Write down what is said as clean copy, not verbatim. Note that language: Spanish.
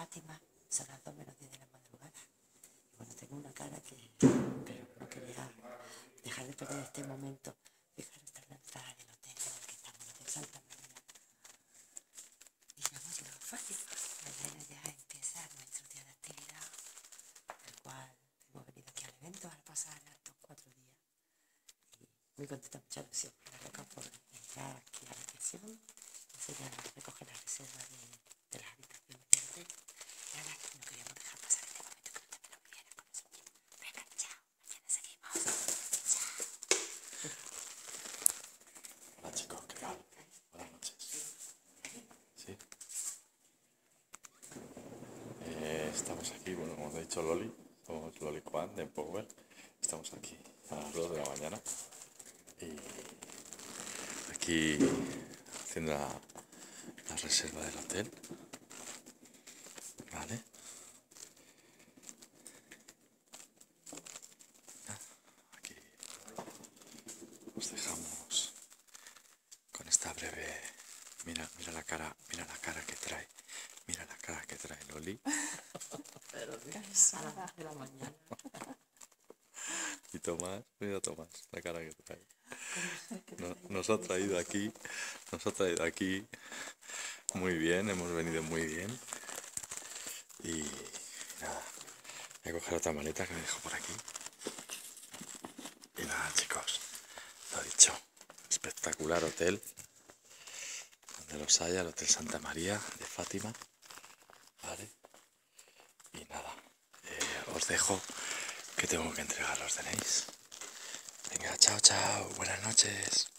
Fátima, son las 2 menos 10 de la madrugada. Y bueno, tengo una cara que... pero no quería dejar de perder este momento. Fijaros, está en la entrada del hotel en el que estamos, el Hotel Santa María. Y ya hemos llegado a Fátima. Mañana ya empieza nuestro día de actividad, el cual hemos venido aquí al evento a pasar estos 4 días. Y muy contenta, mucha ilusión, la loca por entrar aquí a la recepción, enseñar, recoger la reserva de las habitaciones del hotel. Y ahora no queríamos dejar pasar este momento que no te lo viera con nosotros. Venga, chao, mañana seguimos. Chao. Hola chicos, ¿qué tal? Buenas noches. ¿Sí? Estamos aquí, bueno, como os ha dicho Loli, somos Loli Kwan de Power. Estamos aquí a las 2 de la mañana y aquí haciendo la reserva del hotel. ¿Vale? Aquí os dejamos con esta breve... Mira la cara que trae Loli. Pero cansada de la mañana. Y Tomás, mira Tomás, la cara que trae. Nos ha traído aquí muy bien, hemos venido muy bien. Y nada, voy a coger otra maleta que me dejo por aquí. Y nada chicos, lo dicho, espectacular hotel, donde los haya, el Hotel Santa María de Fátima. ¿Vale? Y nada, os dejo que tengo que entregar los DNIs. Venga, chao, chao, buenas noches.